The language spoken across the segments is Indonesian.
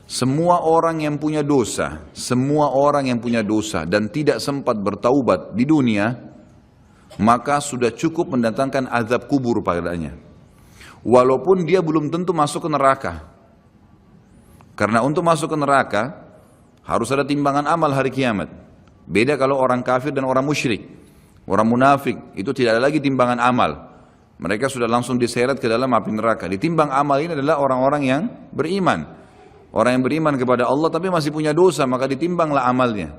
Semua orang yang punya dosa, semua orang yang punya dosa dan tidak sempat bertaubat di dunia, maka sudah cukup mendatangkan azab kubur padanya. Walaupun dia belum tentu masuk ke neraka. Karena untuk masuk ke neraka harus ada timbangan amal hari kiamat. Beda kalau orang kafir dan orang musyrik. Orang munafik itu tidak ada lagi timbangan amal. Mereka sudah langsung diseret ke dalam api neraka. Ditimbang amal ini adalah orang-orang yang beriman. Orang yang beriman kepada Allah tapi masih punya dosa, maka ditimbanglah amalnya.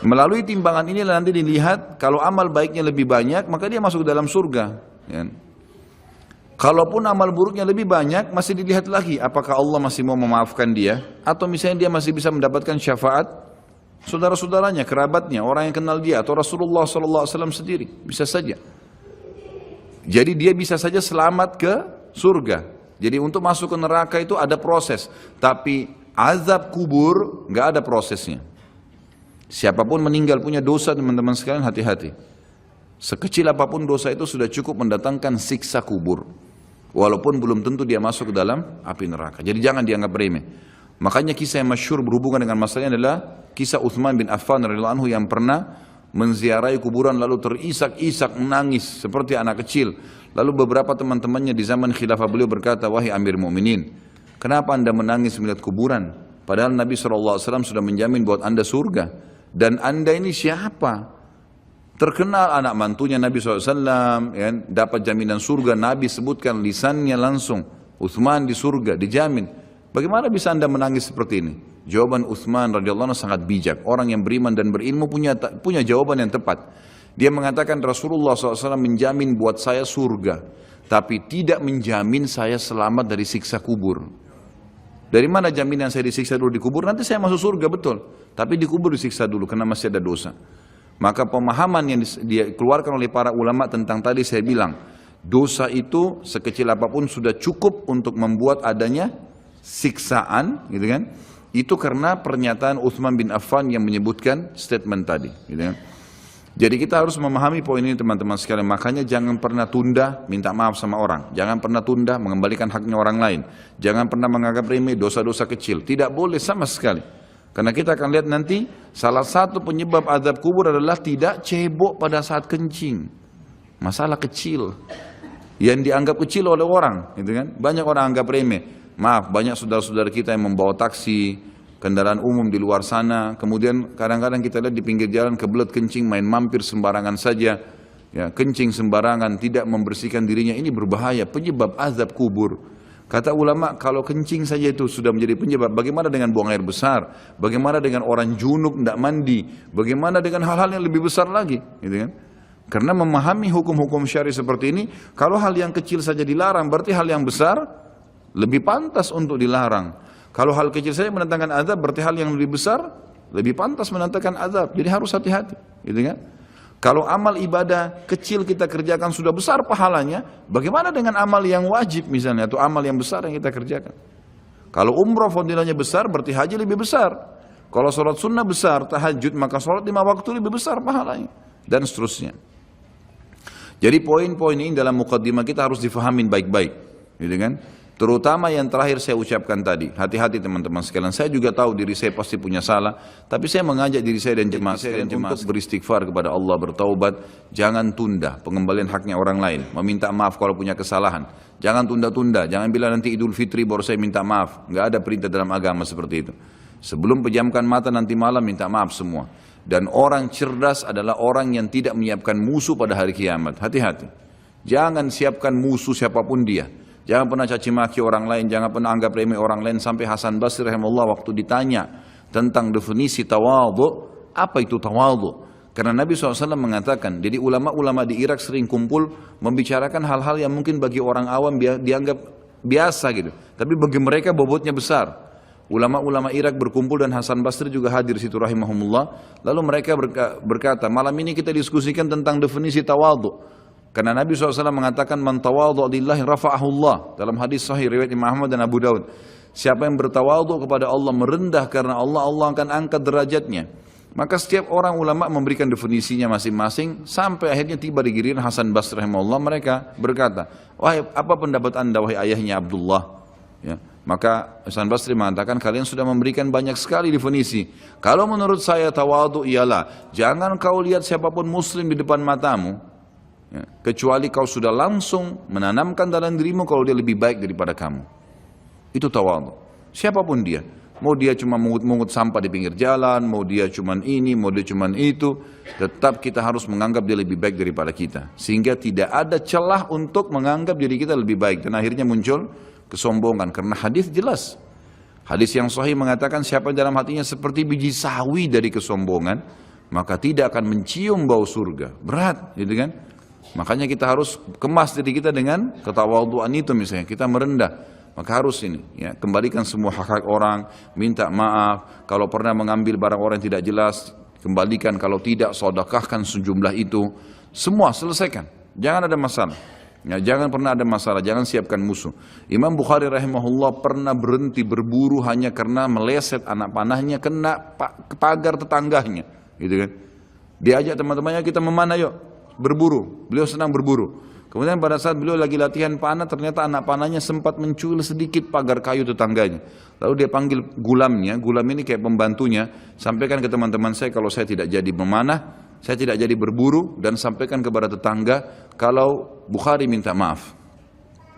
Melalui timbangan ini nanti dilihat, kalau amal baiknya lebih banyak, maka dia masuk ke dalam surga. Kalaupun amal buruknya lebih banyak, masih dilihat lagi, apakah Allah masih mau memaafkan dia, atau misalnya dia masih bisa mendapatkan syafaat saudara-saudaranya, kerabatnya, orang yang kenal dia, atau Rasulullah SAW sendiri, bisa saja. Jadi dia bisa saja selamat ke surga. Jadi untuk masuk ke neraka itu ada proses, tapi azab kubur nggak ada prosesnya. Siapapun meninggal punya dosa, teman-teman sekalian, hati-hati. Sekecil apapun dosa itu sudah cukup mendatangkan siksa kubur, walaupun belum tentu dia masuk ke dalam api neraka. Jadi jangan dianggap remeh. Makanya kisah yang masyhur berhubungan dengan masalahnya adalah kisah Utsman bin Affan radhiyallahu anhu yang pernah menziarahi kuburan lalu terisak-isak menangis seperti anak kecil. Lalu beberapa teman-temannya di zaman khilafah beliau berkata, wahai Amir Mu'minin, kenapa anda menangis melihat kuburan? Padahal Nabi SAW sudah menjamin buat anda surga. Dan anda ini siapa? Terkenal anak mantunya Nabi SAW, ya, dapat jaminan surga. Nabi sebutkan lisannya langsung, Utsman di surga, dijamin. Bagaimana bisa anda menangis seperti ini? Jawaban Utsman radhiyallahu anhu sangat bijak. Orang yang beriman dan berilmu punya jawaban yang tepat. Dia mengatakan Rasulullah SAW menjamin buat saya surga, tapi tidak menjamin saya selamat dari siksa kubur. Dari mana jaminan saya disiksa dulu di kubur? Nanti saya masuk surga, betul. Tapi di kubur disiksa dulu karena masih ada dosa. Maka pemahaman yang dikeluarkan oleh para ulama tentang tadi saya bilang, dosa itu sekecil apapun sudah cukup untuk membuat adanya siksaan, gitu kan? Itu karena pernyataan Utsman bin Affan yang menyebutkan statement tadi, gitu kan? Jadi kita harus memahami poin ini teman-teman sekalian. Makanya jangan pernah tunda minta maaf sama orang. Jangan pernah tunda mengembalikan haknya orang lain. Jangan pernah menganggap remeh dosa-dosa kecil. Tidak boleh sama sekali. Karena kita akan lihat nanti salah satu penyebab azab kubur adalah tidak cebok pada saat kencing. Masalah kecil yang dianggap kecil oleh orang, gitu kan? Banyak orang anggap remeh. Maaf, banyak saudara-saudara kita yang membawa taksi, kendaraan umum di luar sana, kemudian kadang-kadang kita lihat di pinggir jalan kebelet kencing, main mampir sembarangan saja, ya, kencing sembarangan, tidak membersihkan dirinya, ini berbahaya, penyebab azab kubur. Kata ulama, kalau kencing saja itu sudah menjadi penyebab, bagaimana dengan buang air besar, bagaimana dengan orang junub tidak mandi, bagaimana dengan hal-hal yang lebih besar lagi, gitu kan? Karena memahami hukum-hukum syar'i seperti ini, kalau hal yang kecil saja dilarang, berarti hal yang besar lebih pantas untuk dilarang. Kalau hal kecil saja mendatangkan azab, berarti hal yang lebih besar lebih pantas mendatangkan azab. Jadi harus hati-hati, gitu kan? Kalau amal ibadah kecil kita kerjakan sudah besar pahalanya, bagaimana dengan amal yang wajib misalnya atau amal yang besar yang kita kerjakan? Kalau umroh fadilahnya besar, berarti haji lebih besar. Kalau sholat sunnah besar, tahajud, maka sholat 5 waktu lebih besar pahalanya, dan seterusnya. Jadi poin-poin ini dalam mukaddimah kita harus difahamin baik-baik, gitu kan? Terutama yang terakhir saya ucapkan tadi, hati-hati teman-teman sekalian. Saya juga tahu diri saya pasti punya salah, tapi saya mengajak diri saya dan jemaah sekalian untuk beristighfar kepada Allah, bertaubat. Jangan tunda pengembalian haknya orang lain, meminta maaf kalau punya kesalahan. Jangan tunda-tunda, jangan bilang nanti Idul Fitri baru saya minta maaf. Nggak ada perintah dalam agama seperti itu. Sebelum pejamkan mata nanti malam minta maaf semua. Dan orang cerdas adalah orang yang tidak menyiapkan musuh pada hari kiamat. Hati-hati. Jangan siapkan musuh siapapun dia. Jangan pernah caci maki orang lain, jangan pernah anggap remeh orang lain. Sampai Hasan Basri rahimahullah waktu ditanya tentang definisi tawadhu, apa itu tawadhu? Karena Nabi SAW mengatakan, jadi ulama-ulama di Irak sering kumpul membicarakan hal-hal yang mungkin bagi orang awam dianggap biasa gitu, tapi bagi mereka bobotnya besar. Ulama-ulama Irak berkumpul dan Hasan Basri juga hadir situ rahimahumullah. Lalu mereka berkata, malam ini kita diskusikan tentang definisi tawadhu. Karena Nabi SAW mengatakan man tawadhu lillahi rafa'ahullah, dalam hadis sahih riwayat Imam Ahmad dan Abu Daud. Siapa yang bertawadhu kepada Allah, merendah karena Allah, Allah akan angkat derajatnya. Maka setiap orang ulama memberikan definisinya masing-masing sampai akhirnya tiba di giliran Hasan Basri rahimahullah. Mereka berkata, wahai apa pendapat anda wahai ayahnya Abdullah? Ya. Maka Hasan Basri mengatakan kalian sudah memberikan banyak sekali definisi. Kalau menurut saya tawadhu ialah jangan kau lihat siapapun muslim di depan matamu, ya, kecuali kau sudah langsung menanamkan dalam dirimu kalau dia lebih baik daripada kamu. Itu tawadhu. Siapapun dia. Mau dia cuma mungut-mungut sampah di pinggir jalan, mau dia cuma ini, mau dia cuma itu, tetap kita harus menganggap dia lebih baik daripada kita. Sehingga tidak ada celah untuk menganggap diri kita lebih baik. Dan akhirnya muncul kesombongan, karena hadis jelas. Hadis yang sahih mengatakan siapa dalam hatinya seperti biji sawi dari kesombongan, maka tidak akan mencium bau surga. Berat, gitu kan? Makanya kita harus kemas diri kita dengan ketawadhuan itu misalnya. Kita merendah, maka harus ini, ya, kembalikan semua hak-hak orang, minta maaf. Kalau pernah mengambil barang orang yang tidak jelas, kembalikan. Kalau tidak, sedekahkan sejumlah itu. Semua selesaikan, jangan ada masalah. Ya, jangan pernah ada masalah, jangan siapkan musuh. Imam Bukhari rahimahullah pernah berhenti berburu hanya karena meleset anak panahnya kena pagar tetangganya, gitu kan. Diajak teman-temannya, kita memanah yuk, berburu. Beliau senang berburu. Kemudian pada saat beliau lagi latihan panah, ternyata anak panahnya sempat mencuil sedikit pagar kayu tetangganya. Lalu dia panggil gulamnya, gulam ini kayak pembantunya, sampaikan ke teman-teman saya kalau saya tidak jadi memanah, saya tidak jadi berburu, dan sampaikan kepada tetangga kalau Bukhari minta maaf.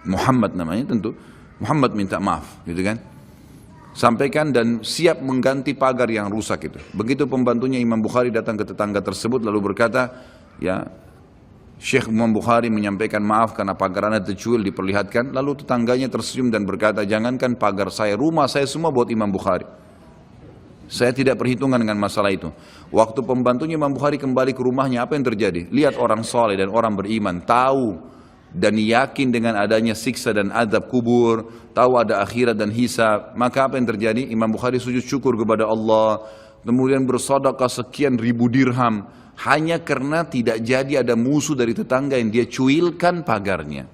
Muhammad namanya tentu, Muhammad minta maaf, gitu kan. Sampaikan dan siap mengganti pagar yang rusak itu. Begitu pembantunya Imam Bukhari datang ke tetangga tersebut lalu berkata, ya, Syekh Imam Bukhari menyampaikan maaf karena pagar Anda tercuil, diperlihatkan. Lalu tetangganya tersenyum dan berkata, jangankan pagar saya, rumah saya semua buat Imam Bukhari. Saya tidak perhitungan dengan masalah itu. Waktu pembantunya Imam Bukhari kembali ke rumahnya, apa yang terjadi? Lihat orang soleh dan orang beriman, tahu dan yakin dengan adanya siksa dan azab kubur, tahu ada akhirat dan hisab. Maka apa yang terjadi? Imam Bukhari sujud syukur kepada Allah, kemudian bersedekah sekian ribu dirham, hanya karena tidak jadi ada musuh dari tetangga yang dia cuilkan pagarnya.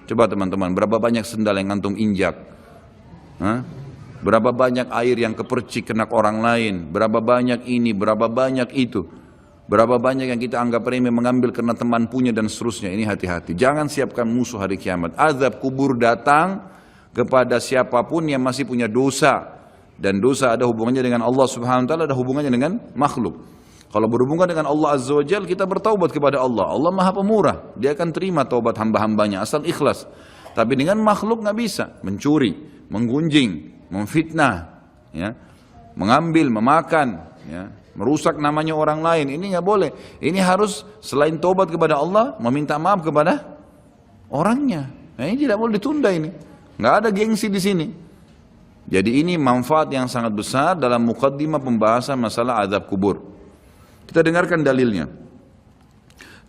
Coba teman-teman, berapa banyak sendal yang ngantung injak? Hah? Berapa banyak air yang kepercik kena orang lain? Berapa banyak ini, berapa banyak itu? Berapa banyak yang kita anggap remeh mengambil karena teman punya dan seterusnya. Ini hati-hati. Jangan siapkan musuh hari kiamat. Azab kubur datang kepada siapapun yang masih punya dosa. Dan dosa ada hubungannya dengan Allah subhanahu wa ta'ala, ada hubungannya dengan makhluk. Kalau berhubungan dengan Allah azza wa jalla, kita bertaubat kepada Allah. Allah maha pemurah, dia akan terima taubat hamba-hambanya asal ikhlas. Tapi dengan makhluk nggak bisa. Mencuri, menggunjing, memfitnah, ya, mengambil, memakan, ya, merusak namanya orang lain. Ini nggak boleh. Ini harus selain taubat kepada Allah, meminta maaf kepada orangnya. Nah, ini tidak boleh ditunda ini. Nggak ada gengsi di sini. Jadi ini manfaat yang sangat besar dalam muqaddimah pembahasan masalah azab kubur. Kita dengarkan dalilnya.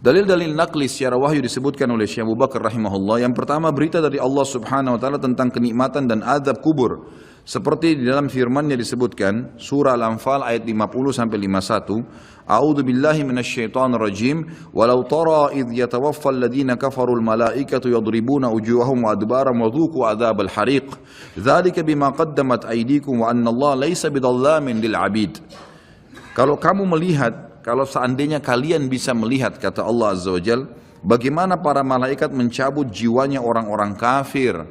Dalil-dalil naqli secara wahyu disebutkan oleh Syekh Abu Bakar rahimahullah. Yang pertama, berita dari Allah subhanahu wa ta'ala tentang kenikmatan dan azab kubur. Seperti di dalam firman-Nya disebutkan, surah Al-Anfal ayat 50-51, A'udzu billahi minasyaitonir rajim, walau tara idh yatawaffal ladina kafarul malaikatu yadribuna wujuhahum wa adbarahum wa dhuqu adzabal hariq. Dzalika bima qaddamat aydikum wa anna Allah laisa bidhallamin lil 'abid. Kalau kamu melihat, kalau seandainya kalian bisa melihat, kata Allah azza wa jal, bagaimana para malaikat mencabut jiwanya orang-orang kafir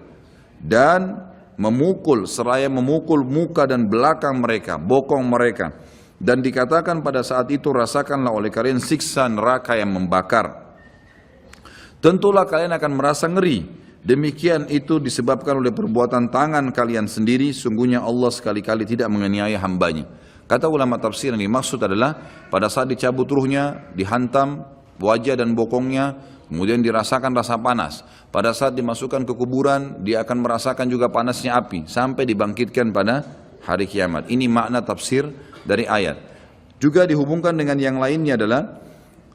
dan memukul, seraya memukul muka dan belakang mereka, bokong mereka. Dan dikatakan pada saat itu, rasakanlah oleh kalian siksa neraka yang membakar. Tentulah kalian akan merasa ngeri. Demikian itu disebabkan oleh perbuatan tangan kalian sendiri. Sungguhnya Allah sekali-kali tidak menganiaya hambanya. Kata ulama tafsir yang dimaksud adalah pada saat dicabut ruhnya, dihantam wajah dan bokongnya, kemudian dirasakan rasa panas. Pada saat dimasukkan ke kuburan, dia akan merasakan juga panasnya api sampai dibangkitkan pada hari kiamat. Ini makna tafsir dari ayat. Juga dihubungkan dengan yang lainnya adalah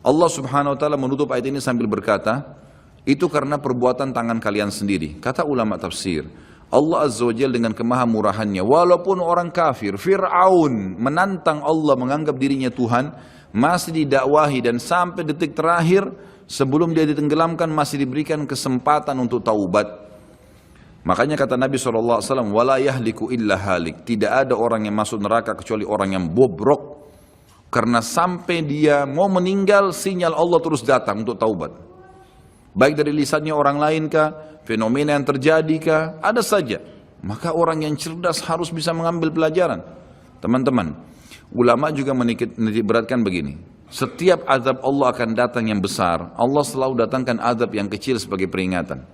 Allah subhanahu wa ta'ala menutup ayat ini sambil berkata, itu karena perbuatan tangan kalian sendiri. Kata ulama tafsir, Allah azza wa jalla dengan kemahamurahannya, walaupun orang kafir, Fir'aun menantang Allah menganggap dirinya Tuhan, masih didakwahi dan sampai detik terakhir sebelum dia ditenggelamkan masih diberikan kesempatan untuk taubat. Makanya kata Nabi SAW, wala yahliku illa halik, tidak ada orang yang masuk neraka kecuali orang yang bobrok, karena sampai dia mau meninggal sinyal Allah terus datang untuk taubat. Baik dari lisannya orang lain kah, fenomena yang terjadi kah, ada saja. Maka orang yang cerdas harus bisa mengambil pelajaran. Teman-teman, ulama juga menitikberatkan begini. Setiap azab Allah akan datang yang besar, Allah selalu datangkan azab yang kecil sebagai peringatan.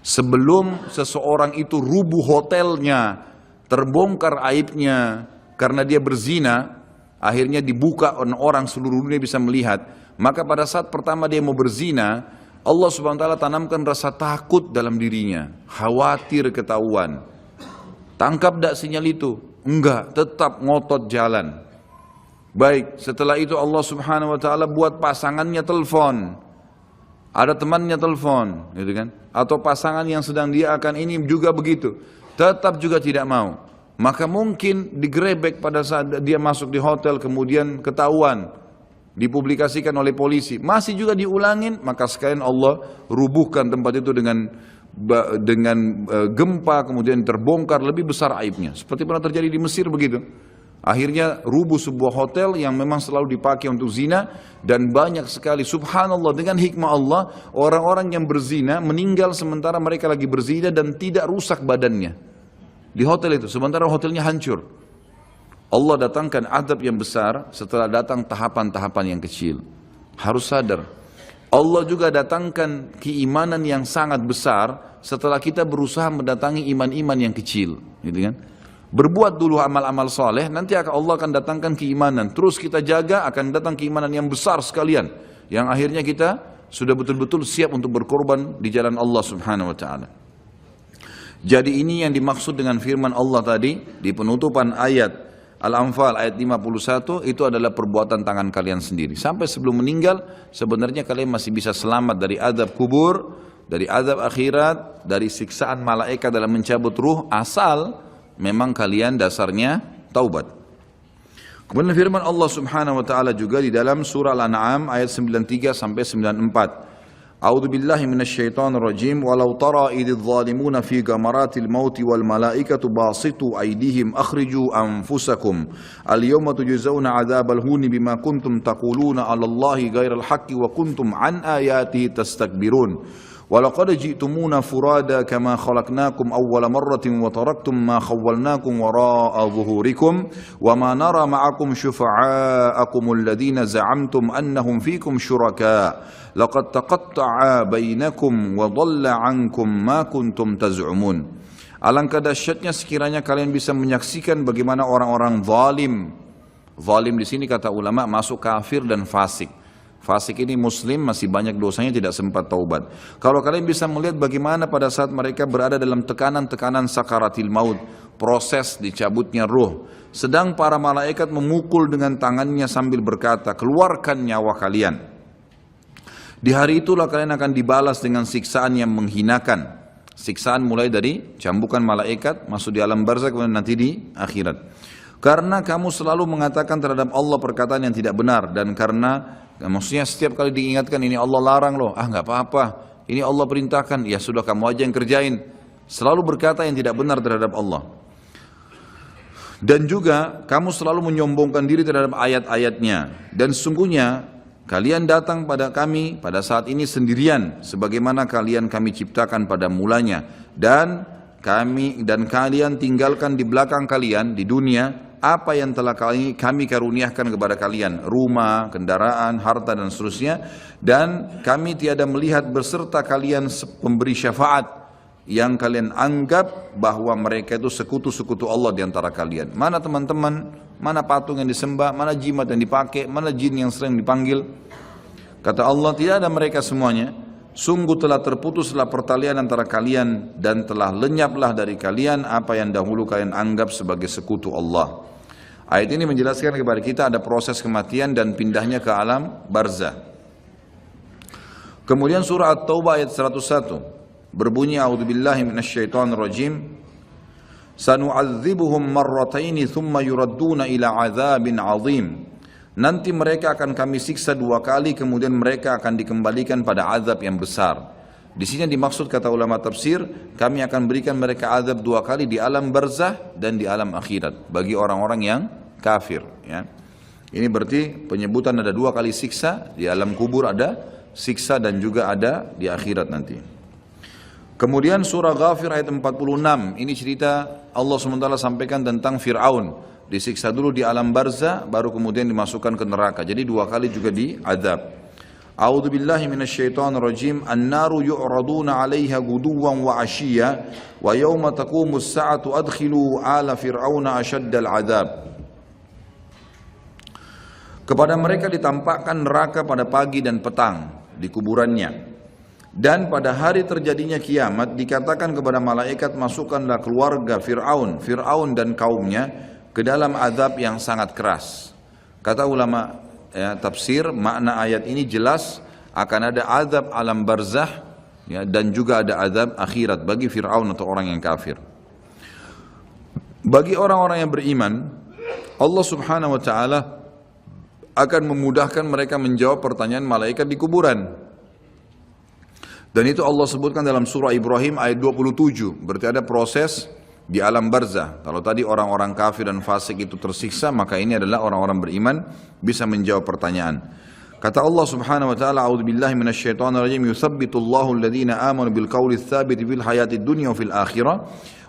Sebelum seseorang itu rubuh hotelnya, terbongkar aibnya karena dia berzina, akhirnya dibuka orang seluruh dunia bisa melihat, maka pada saat pertama dia mau berzina, Allah Subhanahu wa taala tanamkan rasa takut dalam dirinya, khawatir ketahuan. Tangkap tak sinyal itu? Enggak, tetap ngotot jalan. Baik, setelah itu Allah Subhanahu wa taala buat pasangannya telepon. Ada temannya telepon, gitu kan? Atau pasangan yang sedang dia akan ini juga begitu. Tetap juga tidak mau. Maka mungkin digerebek pada saat dia masuk di hotel, kemudian ketahuan, dipublikasikan oleh polisi, masih juga diulangin, maka sekalian Allah rubuhkan tempat itu dengan gempa, kemudian terbongkar lebih besar aibnya. Seperti pernah terjadi di Mesir begitu. Akhirnya rubuh sebuah hotel yang memang selalu dipakai untuk zina, dan banyak sekali, subhanallah, dengan hikmah Allah, orang-orang yang berzina meninggal sementara mereka lagi berzina dan tidak rusak badannya di hotel itu, sementara hotelnya hancur. Allah datangkan azab yang besar setelah datang tahapan-tahapan yang kecil. Harus sadar, Allah juga datangkan keimanan yang sangat besar setelah kita berusaha mendatangi iman-iman yang kecil, gitu kan? Berbuat dulu amal-amal soleh, nanti Allah akan datangkan keimanan. Terus kita jaga, akan datang keimanan yang besar sekalian, yang akhirnya kita sudah betul-betul siap untuk berkorban di jalan Allah Subhanahu wa taala. Jadi ini yang dimaksud dengan firman Allah tadi di penutupan ayat Al-Anfal ayat 51, itu adalah perbuatan tangan kalian sendiri. Sampai sebelum meninggal, sebenarnya kalian masih bisa selamat dari azab kubur, dari azab akhirat, dari siksaan malaikat dalam mencabut ruh, asal memang kalian dasarnya taubat. Kemudian firman Allah Subhanahu wa taala juga di dalam surah Al-An'am ayat 93 sampai 94. A'udzu billahi minasyaitonir rajim. Walau tara idz zalimuna fi gamaratil mauti wal malaikatu basitu aydihim akhriju anfusakum al-yawma tujzauna 'adzabal huni bima kuntum taquluna 'alallahi ghairal haqqi wa kuntum an ayatihi tastakbirun. وَلَقَدْ جِئْتُمُونَا فُرَادًا كَمَا خَلَقْنَاكُمْ أَوَّلَ مَرَّةٍ وَتَرَكْتُمْ مَا خَوَّلْنَاكُمْ وَرَاءَ ظُهُورِكُمْ وَمَا نَرَى مَعَكُمْ شُفَعَاءَكُمُ الَّذِينَ زَعَمْتُمْ أَنَّهُمْ فِيكُمْ شُرَكَاءُ لَقَدْ تَقَطَّعَ بَيْنَكُمْ وَضَلَّ عَنْكُمْ مَا كُنْتُمْ تَزْعُمُونَ. Alangkah dahsyatnya sekiranya kalian bisa menyaksikan bagaimana orang-orang zalim. Zalim di sini kata ulama masuk kafir dan fasik. Fasik ini muslim, masih banyak dosanya, tidak sempat taubat. Kalau kalian bisa melihat bagaimana pada saat mereka berada dalam tekanan-tekanan sakaratil maut, proses dicabutnya ruh, sedang para malaikat memukul dengan tangannya sambil berkata, keluarkan nyawa kalian. Di hari itulah kalian akan dibalas dengan siksaan yang menghinakan. Siksaan mulai dari cambukan malaikat, masuk di alam barzakh, kemudian nanti di akhirat. Karena kamu selalu mengatakan terhadap Allah perkataan yang tidak benar, dan karena maksudnya setiap kali diingatkan ini Allah larang loh, nggak apa-apa, ini Allah perintahkan, ya sudah kamu aja yang kerjain. Selalu berkata yang tidak benar terhadap Allah. Dan juga kamu selalu menyombongkan diri terhadap ayat-ayatnya. Dan sesungguhnya kalian datang pada kami pada saat ini sendirian, sebagaimana kalian kami ciptakan pada mulanya. Dan kalian tinggalkan di belakang kalian di dunia apa yang telah kami karuniakan kepada kalian, rumah, kendaraan, harta dan seterusnya, dan kami tiada melihat beserta kalian pemberi syafaat yang kalian anggap bahwa mereka itu sekutu-sekutu Allah di antara kalian. Mana teman-teman, mana patung yang disembah, mana jimat yang dipakai, mana jin yang sering dipanggil. Kata Allah, tidak ada mereka semuanya. Sungguh telah terputuslah pertalian antara kalian dan telah lenyaplah dari kalian apa yang dahulu kalian anggap sebagai sekutu Allah. Ayat ini menjelaskan kepada kita ada proses kematian dan pindahnya ke alam barzah. Kemudian surah At-Taubah ayat 101 berbunyi, a'udzubillahi minasyaitonir rajim. Sanu'adzibuhum marrataini thumma yuradduna ila 'adzabin 'adzim. Nanti mereka akan kami siksa 2 kali, kemudian mereka akan dikembalikan pada azab yang besar. Di sini dimaksud kata ulama tafsir, kami akan berikan mereka azab 2 kali di alam barzah dan di alam akhirat bagi orang-orang yang kafir. Ya. Ini berarti penyebutan ada 2 kali siksa, di alam kubur ada siksa dan juga ada di akhirat nanti. Kemudian surah Ghafir ayat 46, ini cerita Allah SWT sampaikan tentang Fir'aun. Disiksa dulu di alam barzah, baru kemudian dimasukkan ke neraka. Jadi dua kali juga diadab. A'udzu billahi minasyaitonir rajim. An-naru yu'raduna 'alaiha guduwan wa 'ashiyya wa yauma taqumus sa'atu adkhilu ala fir'auna ashaddal 'adzab. Kepada mereka ditampakkan neraka pada pagi dan petang di kuburannya. Dan pada hari terjadinya kiamat dikatakan kepada malaikat, masukkanlah keluarga Fir'aun dan kaumnya ke dalam azab yang sangat keras. Kata ulama tafsir, makna ayat ini jelas akan ada azab alam barzah ya, dan juga ada azab akhirat bagi Fir'aun atau orang yang kafir. Bagi orang-orang yang beriman, Allah Subhanahu wa taala akan memudahkan mereka menjawab pertanyaan malaikat di kuburan. Dan itu Allah sebutkan dalam surah Ibrahim ayat 27. Berarti ada proses di alam barzah. Kalau tadi orang-orang kafir dan fasik itu tersiksa, maka ini adalah orang-orang beriman bisa menjawab pertanyaan. Kata Allah Subhanahu wa taala, a'udzubillahi minasyaitonir rajim, yutsabbitullahu alladhina amanu bil qawli tsabiti fil hayatid dunya wa fil akhirah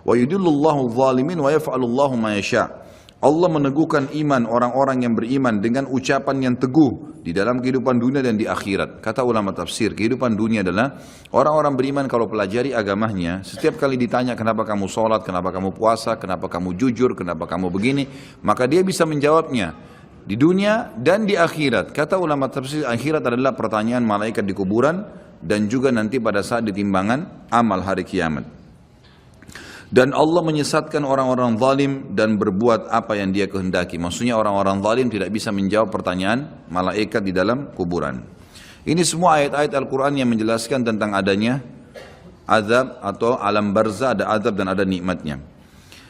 wa yudhillullahu adh-dhalimin wa yaf'alullahu ma yasha'. Allah meneguhkan iman orang-orang yang beriman dengan ucapan yang teguh di dalam kehidupan dunia dan di akhirat. Kata ulama tafsir, kehidupan dunia adalah orang-orang beriman kalau pelajari agamanya, setiap kali ditanya kenapa kamu sholat, kenapa kamu puasa, kenapa kamu jujur, kenapa kamu begini, maka dia bisa menjawabnya di dunia dan di akhirat. Kata ulama tafsir, akhirat adalah pertanyaan malaikat di kuburan dan juga nanti pada saat ditimbangan amal hari kiamat. Dan Allah menyesatkan orang-orang zalim dan berbuat apa yang dia kehendaki. Maksudnya orang-orang zalim tidak bisa menjawab pertanyaan malaikat di dalam kuburan. Ini semua ayat-ayat Al-Quran yang menjelaskan tentang adanya azab atau alam barzah, ada azab dan ada nikmatnya.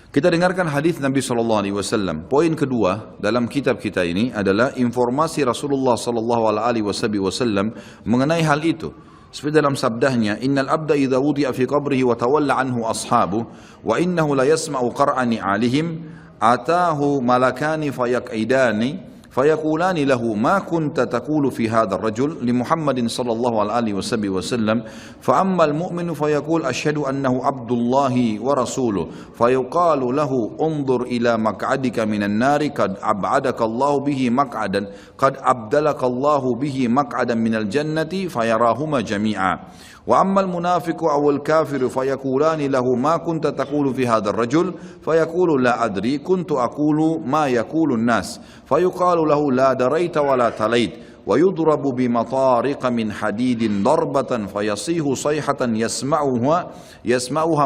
Kita dengarkan hadis Nabi SAW. Poin kedua dalam kitab kita ini adalah informasi Rasulullah SAW mengenai hal itu. Seperti dalam sabdahnya, innal abda idza wudi'a fi qabrihi wa tawalla anhu ashabu wa innahu la yasma'u qar'ani 'alihim atahu malakani fayaq'idani fayaqulani lahu ma kunta taqulu fi hadzal rajul li Muhammadin sallallahu alaihi wasallam fa ammal mu'minu fayaqul asyhadu annahu abdullahi wa rasuluhu fayuqalu lahu unzur ila maq'adika minan nari qad ab'adaka Allahu bihi maq'adan qad abdalaka Allahu bihi maq'adan minal jannati fayarahuma jami'a. وأما المنافق أو الكافر فيقولان له ما كنت تقول في هذا الرجل فيقول لا أدري كنت أقول ما يقول الناس فيقال له لا دريت ولا تليت ويضرب بمطارق من حديد ضربة فيصيح صيحة يسمعها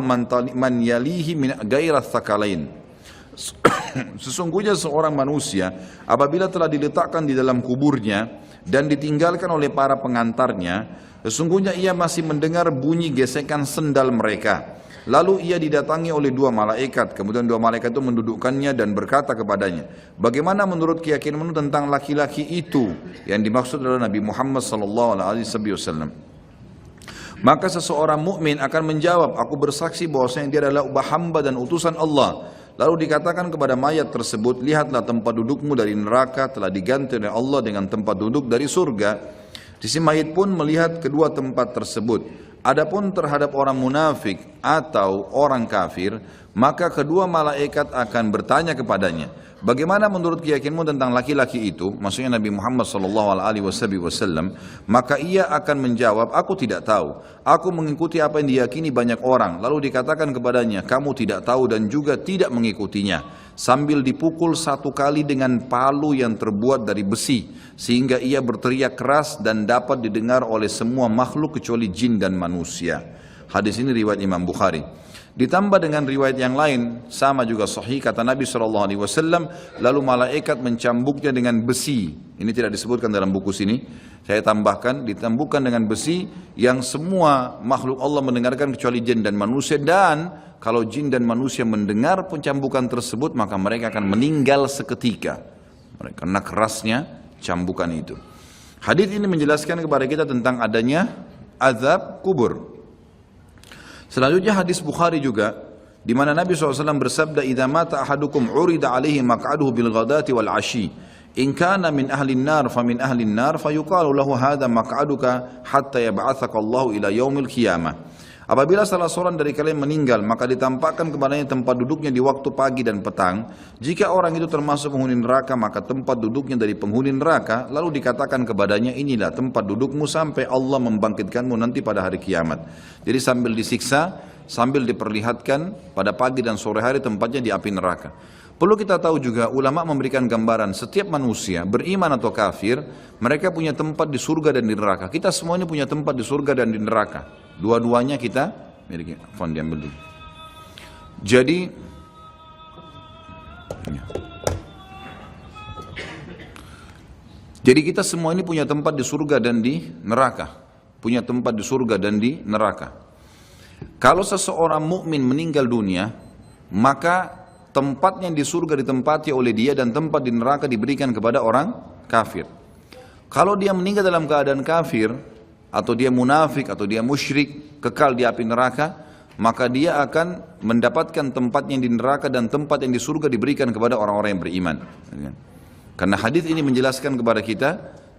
من يليه من غير الثقلين. Sesungguhnya seorang manusia apabila telah diletakkan di dalam kuburnya dan ditinggalkan oleh para pengantarnya, sesungguhnya ia masih mendengar bunyi gesekan sendal mereka. Lalu ia didatangi oleh dua malaikat. Kemudian dua malaikat itu mendudukkannya dan berkata kepadanya, bagaimana menurut keyakinanmu tentang laki-laki itu? Yang dimaksud adalah Nabi Muhammad SAW. Maka seseorang mukmin akan menjawab, aku bersaksi bahwasanya dia adalah hamba dan utusan Allah. Lalu dikatakan kepada mayat tersebut, lihatlah tempat dudukmu dari neraka telah diganti oleh Allah dengan tempat duduk dari surga. Si mayit pun melihat kedua tempat tersebut. Adapun terhadap orang munafik atau orang kafir, maka kedua malaikat akan bertanya kepadanya, bagaimana menurut keyakinanmu tentang laki-laki itu? Maksudnya Nabi Muhammad SAW. Maka ia akan menjawab, aku tidak tahu. Aku mengikuti apa yang diyakini banyak orang. Lalu dikatakan kepadanya, kamu tidak tahu dan juga tidak mengikutinya. Sambil dipukul satu kali dengan palu yang terbuat dari besi, sehingga ia berteriak keras dan dapat didengar oleh semua makhluk kecuali jin dan manusia. Hadis ini riwayat Imam Bukhari. Ditambah dengan riwayat yang lain, sama juga sahih, kata Nabi SAW, lalu malaikat mencambuknya dengan besi. Ini tidak disebutkan dalam buku sini, saya tambahkan, ditambukkan dengan besi yang semua makhluk Allah mendengarkan kecuali jin dan manusia. Dan kalau jin dan manusia mendengar pencambukan tersebut, maka mereka akan meninggal seketika karena kerasnya cambukan itu. Hadis ini menjelaskan kepada kita tentang adanya azab kubur. Selanjutnya hadis Bukhari juga, di mana Nabi SAW bersabda, idza mata ahadukum urida alaihi maq'aduhu bil ghadati wal ashi in kana min ahli an-nar fa min ahli an-nar fayuqalu lahu hadha maq'aduka hatta yab'athaka Allah ila yaumil qiyamah. Apabila salah seorang dari kalian meninggal, maka ditampakkan kepadanya tempat duduknya di waktu pagi dan petang. Jika orang itu termasuk penghuni neraka, maka tempat duduknya dari penghuni neraka. Lalu dikatakan kepadanya, inilah tempat dudukmu sampai Allah membangkitkanmu nanti pada hari kiamat. Jadi sambil disiksa, sambil diperlihatkan pada pagi dan sore hari tempatnya di api neraka. Perlu kita tahu juga, ulama memberikan gambaran setiap manusia, beriman atau kafir, mereka punya tempat di surga dan di neraka. Kita semua ini punya tempat di surga dan di neraka. Dua-duanya kita miliki. Fon diambil dulu. Jadi kita semua ini punya tempat di surga dan di neraka. Punya tempat di surga dan di neraka. Kalau seseorang mukmin meninggal dunia, maka tempatnya di surga ditempati oleh dia dan tempat di neraka diberikan kepada orang kafir. Kalau dia meninggal dalam keadaan kafir, atau dia munafik, atau dia musyrik, kekal di api neraka, maka dia akan mendapatkan tempatnya di neraka dan tempat yang di surga diberikan kepada orang-orang yang beriman. Karena hadis ini menjelaskan kepada kita,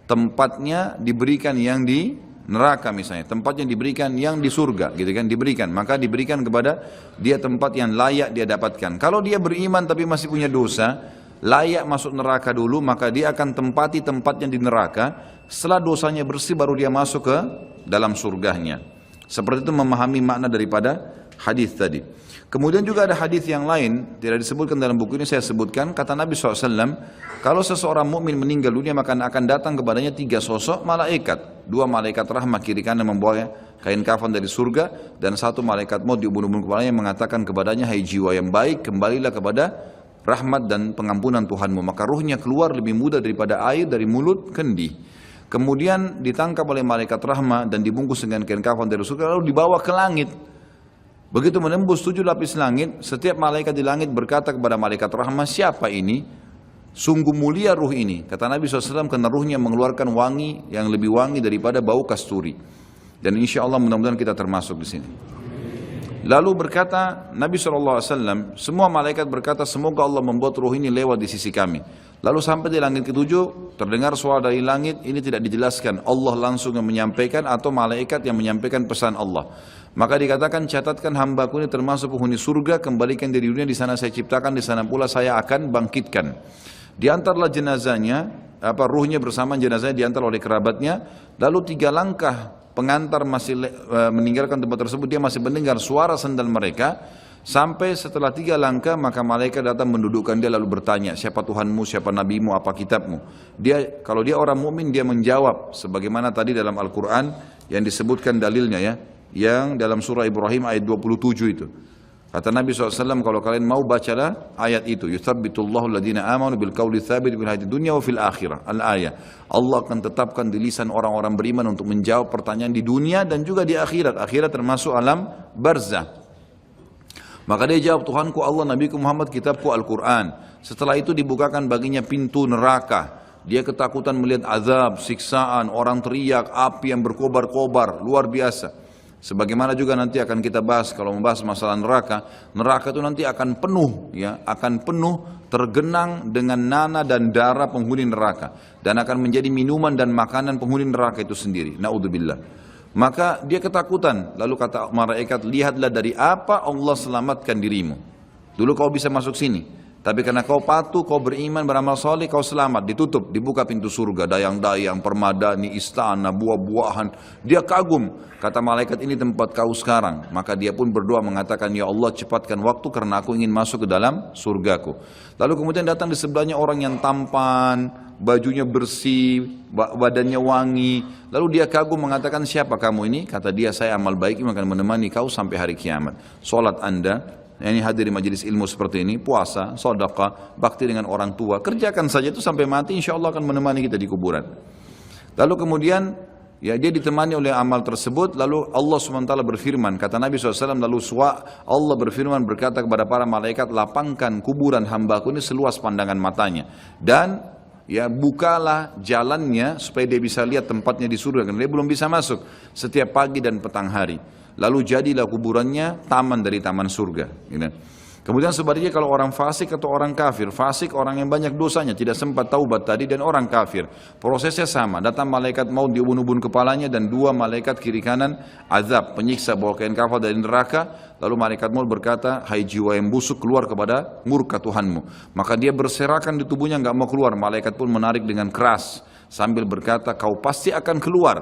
tempatnya diberikan yang di neraka misalnya, tempatnya diberikan yang di surga, gitu kan, diberikan, maka diberikan kepada dia tempat yang layak dia dapatkan. Kalau dia beriman tapi masih punya dosa, layak masuk neraka dulu, maka dia akan tempati tempatnya di neraka. Setelah dosanya bersih baru dia masuk ke dalam surganya. Seperti itu memahami makna daripada hadis tadi. Kemudian juga ada hadis yang lain, tidak disebutkan dalam buku ini, saya sebutkan, kata Nabi SAW, kalau seseorang mukmin meninggal dunia maka akan datang kepadanya 3 sosok malaikat. 2 malaikat rahmat kiri kanan membawa kain kafan dari surga, dan 1 malaikat maut di ubun-ubun kepalanya mengatakan kepadanya, hai jiwa yang baik, kembalilah kepada rahmat dan pengampunan Tuhanmu. Maka ruhnya keluar lebih mudah daripada air dari mulut kendi. Kemudian ditangkap oleh malaikat rahmat dan dibungkus dengan kain kafan dari surga, lalu dibawa ke langit. Begitu menembus 7 lapis langit, setiap malaikat di langit berkata kepada malaikat rahmat, siapa ini? Sungguh mulia ruh ini. Kata Nabi SAW, karena ruhnya mengeluarkan wangi yang lebih wangi daripada bau kasturi. Dan insya Allah mudah-mudahan kita termasuk di sini. Lalu berkata Nabi SAW, semua malaikat berkata, semoga Allah membuat ruh ini lewat di sisi kami. Lalu sampai di langit ke-7, terdengar suara dari langit, ini tidak dijelaskan, Allah langsung yang menyampaikan atau malaikat yang menyampaikan pesan Allah. Maka dikatakan, catatkan hambaku ini termasuk penghuni surga, kembalikan dari dunia, di sana saya ciptakan, di sana pula saya akan bangkitkan. Diantarlah jenazahnya, ruhnya bersama jenazahnya diantar oleh kerabatnya, lalu 3 langkah pengantar masih meninggalkan tempat tersebut, dia masih mendengar suara sandal mereka. Sampai setelah 3 langkah, maka malaikat datang mendudukkan dia lalu bertanya, siapa Tuhanmu, siapa nabimu, apa kitabmu? Kalau dia orang mukmin, dia menjawab sebagaimana tadi dalam Al-Quran yang disebutkan dalilnya ya, yang dalam surah Ibrahim ayat 27 itu. Kata Nabi SAW, kalau kalian mau bacalah ayat itu, yuthabbitullahu alladhina amanu bil qawli tsabit fil hayatid dunya wa fil akhirah. Al-ayah. Allah akan tetapkan di lisan orang-orang beriman untuk menjawab pertanyaan di dunia dan juga di akhirat. Akhirat termasuk alam barzah. Maka dia jawab, Tuhanku Allah, Nabiku Muhammad, kitabku Al-Quran. Setelah itu dibukakan baginya pintu neraka. Dia ketakutan melihat azab, siksaan, orang teriak, api yang berkobar-kobar, luar biasa. Sebagaimana juga nanti akan kita bahas kalau membahas masalah neraka. Neraka itu nanti akan penuh, ya, akan penuh tergenang dengan nanah dan darah penghuni neraka, dan akan menjadi minuman dan makanan penghuni neraka itu sendiri. Naudzubillah. Maka dia ketakutan. Lalu kata malaikat, lihatlah dari apa Allah selamatkan dirimu. Dulu kau bisa masuk sini, tapi karena kau patuh, kau beriman, beramal soleh, kau selamat. Ditutup, dibuka pintu surga, dayang-dayang, permadani, istana, buah-buahan. Dia kagum. Kata malaikat, ini tempat kau sekarang. Maka dia pun berdoa mengatakan, ya Allah cepatkan waktu karena aku ingin masuk ke dalam surgaku. Lalu kemudian datang di sebelahnya orang yang tampan, bajunya bersih, badannya wangi. Lalu dia kagum mengatakan, siapa kamu ini? Kata dia, saya amal baik yang akan menemani kau sampai hari kiamat. Solat anda, ini hadir di majelis ilmu seperti ini, puasa, sedekah, bakti dengan orang tua, kerjakan saja itu sampai mati, insya Allah akan menemani kita di kuburan. Lalu kemudian ya dia ditemani oleh amal tersebut. Lalu Allah SWT berfirman, kata Nabi SAW, lalu Allah berfirman berkata kepada para malaikat, lapangkan kuburan hambaku ini seluas pandangan matanya, dan ya bukalah jalannya supaya dia bisa lihat tempatnya di surga, karena dia belum bisa masuk setiap pagi dan petang hari. Lalu jadilah kuburannya taman dari taman surga, gitu. Kemudian sebaliknya kalau orang fasik atau orang kafir, fasik orang yang banyak dosanya, tidak sempat taubat tadi, dan orang kafir, prosesnya sama, datang malaikat maut diubun-ubun kepalanya dan dua malaikat kiri kanan azab, penyiksa bawa kain kafan dari neraka, lalu malaikat maut berkata, hai jiwa yang busuk keluar kepada murka Tuhanmu. Maka dia berserakan di tubuhnya nggak mau keluar, malaikat pun menarik dengan keras sambil berkata, kau pasti akan keluar.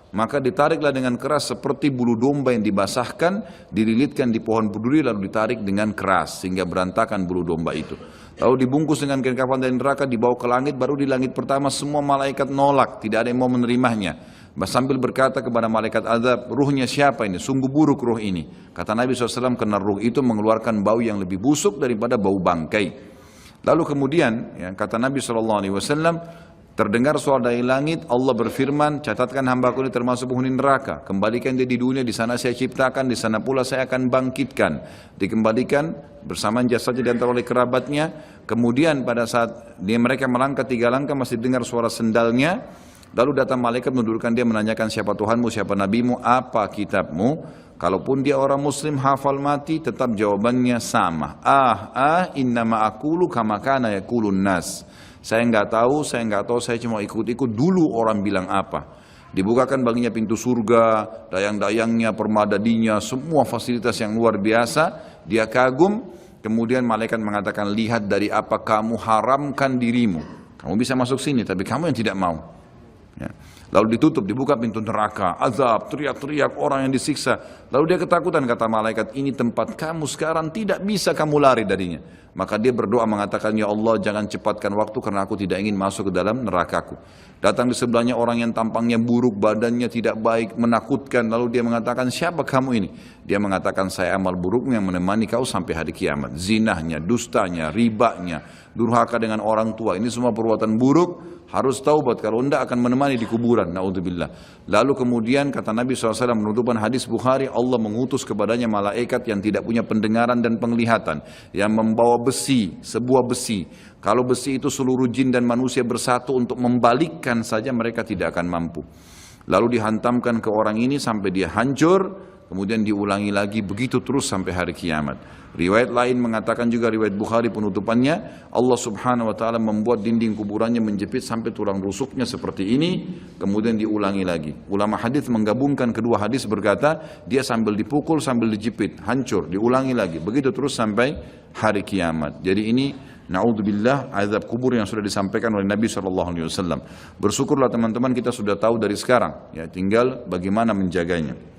Maka ditariklah dengan keras seperti bulu domba yang dibasahkan, dililitkan di pohon berduri lalu ditarik dengan keras sehingga berantakan bulu domba itu. Lalu dibungkus dengan kain kafan dari neraka, dibawa ke langit. Baru di langit pertama semua malaikat nolak, tidak ada yang mau menerimanya. Sambil berkata kepada malaikat azab, ruhnya siapa ini? Sungguh buruk ruh ini. Kata Nabi SAW, karena ruh itu mengeluarkan bau yang lebih busuk daripada bau bangkai. Lalu kemudian kata Nabi SAW, terdengar suara dari langit, Allah berfirman, catatkan hambaku ini termasuk penghuni neraka. Kembalikan dia di dunia, di sana saya ciptakan, di sana pula saya akan bangkitkan. Dikembalikan bersamaan jasadnya diantar oleh kerabatnya. Kemudian pada saat mereka melangkah 3 langkah masih dengar suara sendalnya. Lalu datang malaikat menundukkan dia, menanyakan siapa Tuhanmu, siapa nabimu, apa kitabmu. Kalaupun dia orang muslim hafal mati, tetap jawabannya sama. Innama aqulu kama kana yaqulun nas. Saya nggak tahu, saya cuma ikut-ikut dulu orang bilang apa. Dibukakan baginya pintu surga, dayang-dayangnya, permadadinya, semua fasilitas yang luar biasa. Dia kagum, kemudian malaikat mengatakan, lihat dari apa kamu haramkan dirimu. Kamu bisa masuk sini, tapi kamu yang tidak mau. Ya. Lalu ditutup, dibuka pintu neraka, azab, teriak-teriak orang yang disiksa. Lalu dia ketakutan, kata malaikat, ini tempat kamu sekarang, tidak bisa kamu lari darinya. Maka dia berdoa mengatakan, ya Allah jangan cepatkan waktu karena aku tidak ingin masuk ke dalam nerakaku. Datang di sebelahnya orang yang tampangnya buruk, badannya tidak baik, menakutkan. Lalu dia mengatakan, siapa kamu ini? Dia mengatakan, saya amal burukmu yang menemani kau sampai hari kiamat. Zinahnya, dustanya, ribanya, durhaka dengan orang tua, ini semua perbuatan buruk. Harus taubat, kalau tidak akan menemani di kuburan. Na'udzubillah. Lalu kemudian kata Nabi SAW menutupan hadis Bukhari, Allah mengutus kepadanya malaikat yang tidak punya pendengaran dan penglihatan, yang membawa besi, sebuah besi. Kalau besi itu seluruh jin dan manusia bersatu untuk membalikkan saja, mereka tidak akan mampu. Lalu dihantamkan ke orang ini sampai dia hancur, kemudian diulangi lagi, begitu terus sampai hari kiamat. Riwayat lain mengatakan juga, riwayat Bukhari penutupannya, Allah subhanahu wa ta'ala membuat dinding kuburannya menjepit sampai tulang rusuknya seperti ini, kemudian diulangi lagi. Ulama hadis menggabungkan kedua hadis berkata, dia sambil dipukul, sambil dijepit, hancur, diulangi lagi, begitu terus sampai hari kiamat. Jadi ini na'udzubillah azab kubur yang sudah disampaikan oleh Nabi SAW. Bersyukurlah teman-teman kita sudah tahu dari sekarang, ya tinggal bagaimana menjaganya.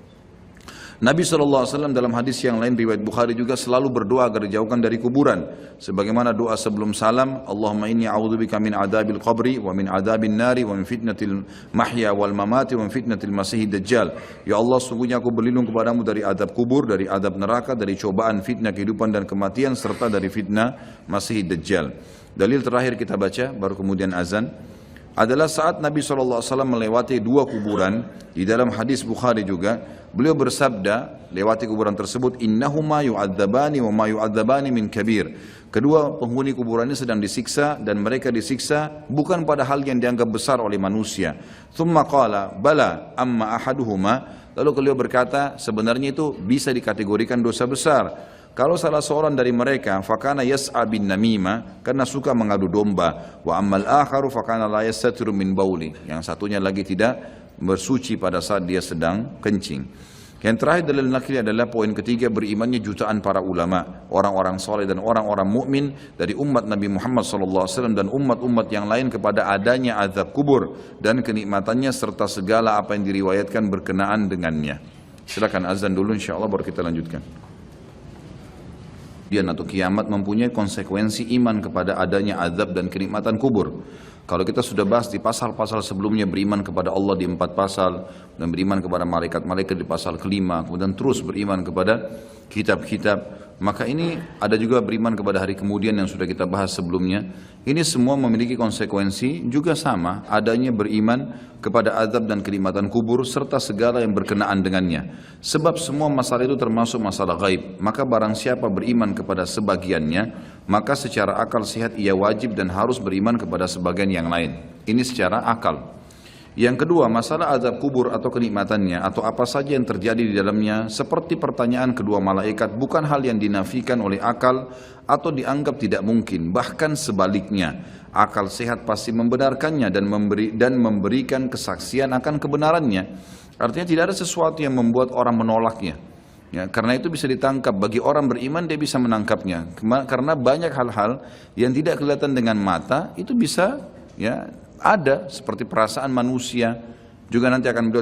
Nabi SAW dalam hadis yang lain riwayat Bukhari juga selalu berdoa agar dijauhkan dari kuburan. Sebagaimana doa sebelum salam, Allahumma inni a'udzubika min adabil qabri wa min adabin nari wa min fitnatil mahya wal mamati wa min fitnatil masihid dajjal. Ya Allah, sungguhnya aku berlindung kepadamu dari adab kubur, dari adab neraka, dari cobaan fitnah kehidupan dan kematian, serta dari fitnah masihid dajjal. Dalil terakhir kita baca, baru kemudian azan, adalah saat Nabi SAW melewati 2 kuburan. Di dalam hadis Bukhari juga beliau bersabda lewati kuburan tersebut, innahuma yu'adzabani wa ma yu'adzabani min kabir. Kedua penghuni kuburan ini sedang disiksa dan mereka disiksa bukan pada hal yang dianggap besar oleh manusia. Thumma qala bala amma ahaduhuma. Lalu beliau berkata, sebenarnya itu bisa dikategorikan dosa besar. Kalau salah seorang dari mereka fakana yas'a bin namima, karena suka mengadu domba, wa ammal akharu fakana la yastatiru min bauli, yang satunya lagi tidak bersuci pada saat dia sedang kencing. Yang terakhir dalil nakli adalah poin ketiga, berimannya jutaan para ulama, orang-orang soleh dan orang-orang mukmin dari umat Nabi Muhammad SAW dan umat-umat yang lain kepada adanya azab kubur dan kenikmatannya serta segala apa yang diriwayatkan berkenaan dengannya. Silakan azan dulu, insyaallah baru kita lanjutkan. Atau kiamat mempunyai konsekuensi iman kepada adanya azab dan kenikmatan kubur. Kalau kita sudah bahas di pasal-pasal sebelumnya, beriman kepada Allah di 4 pasal, dan beriman kepada malaikat-malaikat di pasal ke-5, kemudian terus beriman kepada kitab-kitab, maka ini ada juga beriman kepada hari kemudian yang sudah kita bahas sebelumnya. Ini semua memiliki konsekuensi juga sama, adanya beriman kepada azab dan kenikmatan kubur serta segala yang berkenaan dengannya. Sebab semua masalah itu termasuk masalah gaib, maka barang siapa beriman kepada sebagiannya, maka secara akal sehat ia wajib dan harus beriman kepada sebagian yang lain. Ini secara akal. Yang kedua, masalah azab kubur atau kenikmatannya atau apa saja yang terjadi di dalamnya, seperti pertanyaan kedua malaikat, bukan hal yang dinafikan oleh akal atau dianggap tidak mungkin. Bahkan sebaliknya, akal sehat pasti membenarkannya dan memberikan kesaksian akan kebenarannya. Artinya tidak ada sesuatu yang membuat orang menolaknya. Ya, karena itu bisa ditangkap. Bagi orang beriman dia bisa menangkapnya. Karena banyak hal-hal yang tidak kelihatan dengan mata itu bisa ya ada, seperti perasaan manusia. Juga nanti akan beliau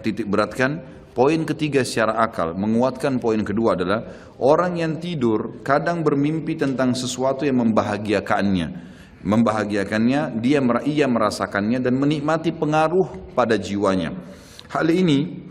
titik beratkan. Poin ketiga secara akal, menguatkan poin kedua adalah orang yang tidur kadang bermimpi tentang sesuatu yang membahagiakannya. Ia merasakannya dan menikmati pengaruh pada jiwanya. Hal ini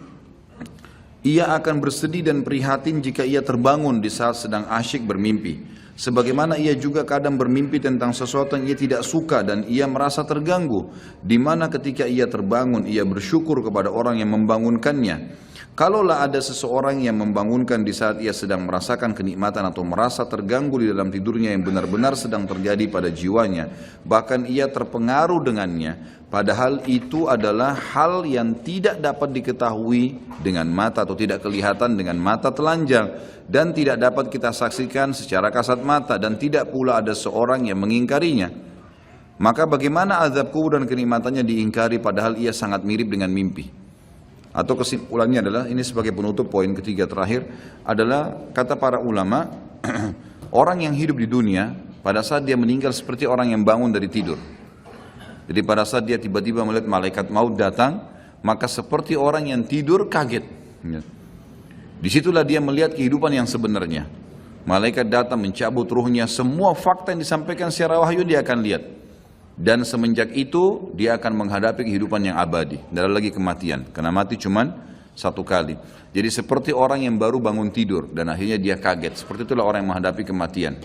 ia akan bersedih dan prihatin jika ia terbangun di saat sedang asyik bermimpi. Sebagaimana ia juga kadang bermimpi tentang sesuatu yang ia tidak suka dan ia merasa terganggu, di mana ketika ia terbangun ia bersyukur kepada orang yang membangunkannya. Kalaulah ada seseorang yang membangunkan di saat ia sedang merasakan kenikmatan atau merasa terganggu di dalam tidurnya yang benar-benar sedang terjadi pada jiwanya, bahkan ia terpengaruh dengannya, padahal itu adalah hal yang tidak dapat diketahui dengan mata atau tidak kelihatan dengan mata telanjang dan tidak dapat kita saksikan secara kasat mata dan tidak pula ada seorang yang mengingkarinya. Maka bagaimana azab kubur dan kenikmatannya diingkari padahal ia sangat mirip dengan mimpi? Atau kesimpulannya adalah, ini sebagai penutup poin ketiga terakhir, adalah kata para ulama, orang yang hidup di dunia pada saat dia meninggal seperti orang yang bangun dari tidur. Jadi pada saat dia tiba-tiba melihat malaikat maut datang, maka seperti orang yang tidur kaget. Disitulah dia melihat kehidupan yang sebenarnya. Malaikat datang mencabut ruhnya, semua fakta yang disampaikan secara wahyu dia akan lihat. Dan semenjak itu dia akan menghadapi kehidupan yang abadi. Tidak ada lagi kematian, karena mati cuman satu kali. Jadi seperti orang yang baru bangun tidur dan akhirnya dia kaget. Seperti itulah orang yang menghadapi kematian.